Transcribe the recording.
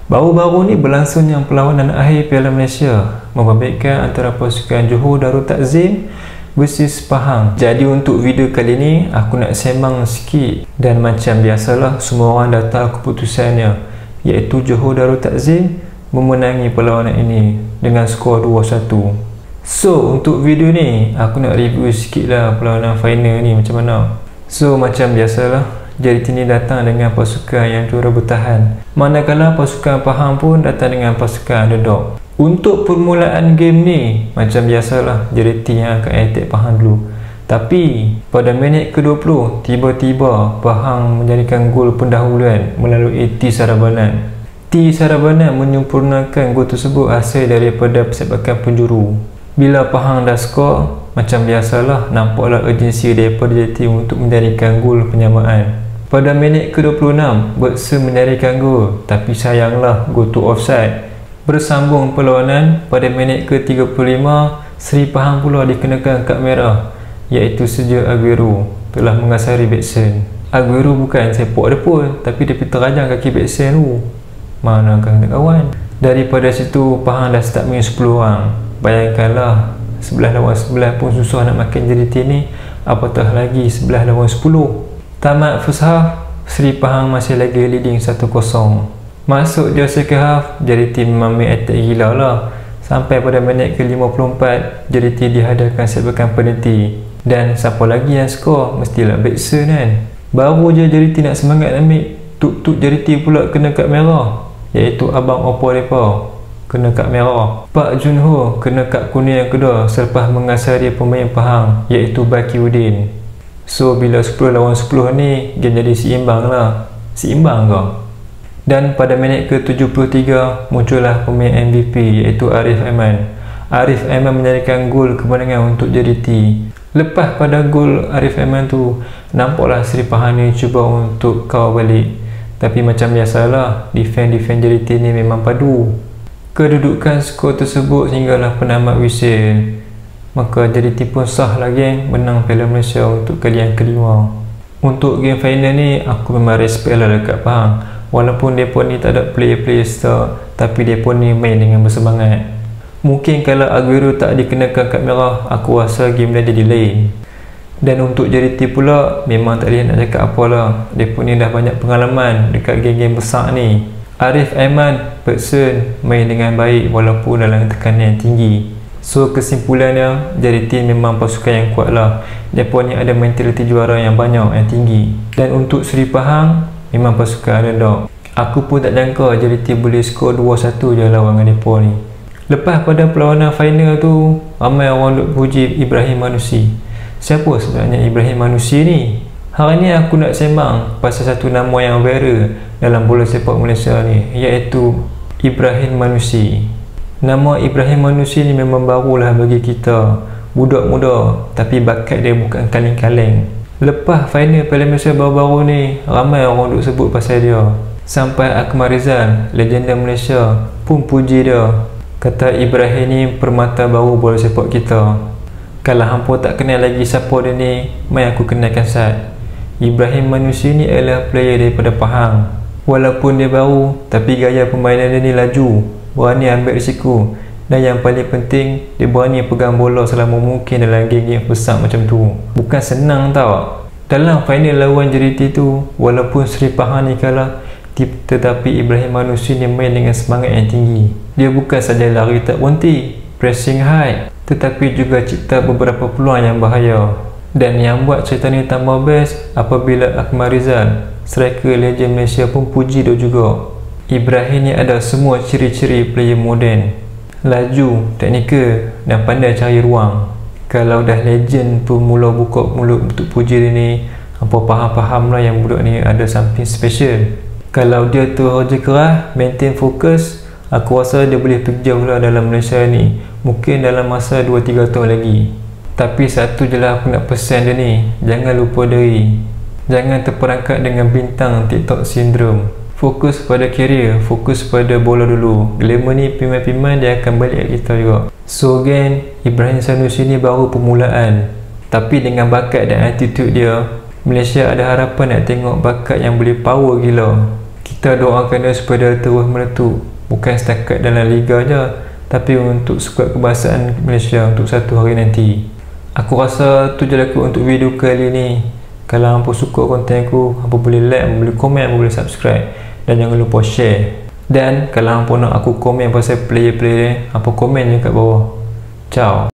Baru-baru ni berlangsungnya perlawanan akhir Piala Malaysia membabitkan antara pasukan Johor Darul Takzim versus Pahang. Jadi untuk video kali ni aku nak sembang sikit, dan macam biasalah semua orang dah tahu keputusannya, iaitu Johor Darul Takzim memenangi perlawanan ini dengan skor 2-1. So untuk video ni aku nak review sikit lah perlawanan final ni macam mana. So macam biasalah, JDT ni datang dengan pasukan yang juara bertahan, manakala pasukan Pahang pun datang dengan pasukan underdog. Untuk permulaan game ni macam biasalah JDT yang akan attack Pahang dulu, tapi pada minit ke-20 tiba-tiba Pahang menjadikan gol pendahuluan melalui T Sarabanan. T Sarabanan menyempurnakan gol tersebut hasil daripada persepakan penjuru. Bila Pahang dah skor, macam biasalah nampaklah urgensi daripada JDT untuk menjadikan gol penyamaan. Pada minit ke-26 Berksa menjadikan gol, tapi sayanglah gol tu offside. Bersambung perlawanan pada minit ke-35, Seri Pahang pula dikenakan kad merah, iaitu Sergio Aguero telah mengasari Beksen. Aguero bukan sepak dia pun, tapi dia terajang kaki Beksen tu. Mana kan kawan. Daripada situ Pahang dah start main 10 orang. Bayangkanlah 11 lawan 11 pun susah nak makan JDT ni, apatah lagi 11 lawan 10. Tamat first half, Seri Pahang masih lagi leading 1-0. Masuk dia second half, JDT memang main attack gila lah. Sampai pada minit ke-54, JDT dihadapkan sepakan penalti. Dan siapa lagi yang skor? Mestilah Beksen kan. Baru je JDT nak semangat ambil, tuk-tuk JDT pula kena kad merah, iaitu abang Oppo mereka kena kad merah. Pak Junho kena kad kuning yang kedua selepas mengasari pemain Pahang, iaitu Bakiuddin. So bila 10 lawan 10 ni, game jadi seimbang lah. Seimbang ke? Dan pada minit ke-73 muncullah pemain MVP, iaitu Arif Aiman. Arif Aiman menjadikan gol kemenangan untuk JDT. Lepas pada gol Arif Aiman tu, nampaklah Seri Pahang ni cuba untuk kawal balik, tapi macam biasalah, defend JDT ni memang padu. Kedudukan skor tersebut sehinggalah penamat whistle, maka JDT pun sah lagi menang Piala Malaysia untuk kali yang kelima. Untuk game final ni aku memang respect lah dekat Pahang. Walaupun mereka ni tak ada player star, tapi mereka ni main dengan bersemangat. Mungkin kalau Aguero tak dikenakan kad merah, aku rasa game dia jadi lain. Dan untuk JDT pula, memang tak boleh nak cakap apalah, mereka ni dah banyak pengalaman dekat game-game besar ni. Arif Aiman, Beksen main dengan baik walaupun dalam tekanan yang tinggi. So kesimpulannya, JDT memang pasukan yang kuat lah. Mereka ni ada mentaliti juara yang banyak, yang tinggi. Dan untuk Seri Pahang, memang pasukan underdog. Aku pun tak jangka JDT boleh skor 2-1 je lawan dengan mereka ni. Lepas pada perlawanan final tu, ramai orang duk puji Ibrahim Manusi. Siapa sebenarnya Ibrahim Manusi ni? Hari ni aku nak sembang pasal satu nama yang viral dalam bola sepak Malaysia ni, iaitu Ibrahim Manusi. Nama Ibrahim Manusi ni memang barulah bagi kita, budak muda, tapi bakat dia bukan kaleng-kaleng. Lepas final Piala Malaysia baru-baru ni, ramai orang duk sebut pasal dia. Sampai Akmal Rizal, legenda Malaysia, pun puji dia. Kata Ibrahim ni permata baru bola sepak kita. Kalau hampa tak kenal lagi siapa dia ni, mai aku kenalkan sat. Ibrahim Manusi ni adalah player daripada Pahang. Walaupun dia baru, tapi gaya permainan dia ni laju, berani ambil risiko, dan yang paling penting, dia berani pegang bola selama mungkin dalam game-game besar macam tu. Bukan senang tau. Dalam final lawan JDT tu, walaupun Seri Pahang ni kalah, tetapi Ibrahim Manusi ni main dengan semangat yang tinggi. Dia bukan saja lari tak berhenti, pressing high, tetapi juga cipta beberapa peluang yang bahaya. Dan yang buat cerita ni tambah best apabila Akmal Rizal, striker legend Malaysia, pun puji dia juga. Ibrahim ni ada semua ciri-ciri player moden: laju, teknikal, dan pandai cari ruang. Kalau dah legend pun mula buka mulut untuk puji dia ni, hampa faham lah yang budak ni ada something special. Kalau dia tu kerja keras, maintain fokus, aku rasa dia boleh pergi jauh lah dalam Malaysia ni, mungkin dalam masa 2-3 tahun lagi. Tapi satu je lah aku nak pesan dia ni, jangan lupa diri, jangan terperangkap dengan bintang TikTok syndrome. Fokus pada career, fokus pada bola dulu. Glamour ni piman-piman dia akan balik kat kita juga. So again, Ibrahim Sanusi ni baru permulaan, tapi dengan bakat dan attitude dia, Malaysia ada harapan nak tengok bakat yang boleh power gila. Kita doakan dia supaya dia terus meletup, bukan setakat dalam liga je, tapi untuk skuad kebangsaan Malaysia untuk satu hari nanti. Aku rasa tu je lah untuk video kali ni. Kalau hampa suka konten aku, hampa boleh like, hampa boleh komen, hampa boleh subscribe, dan jangan lupa share. Dan kalau hampa nak aku komen pasal player-player, hampa komen je kat bawah. Ciao.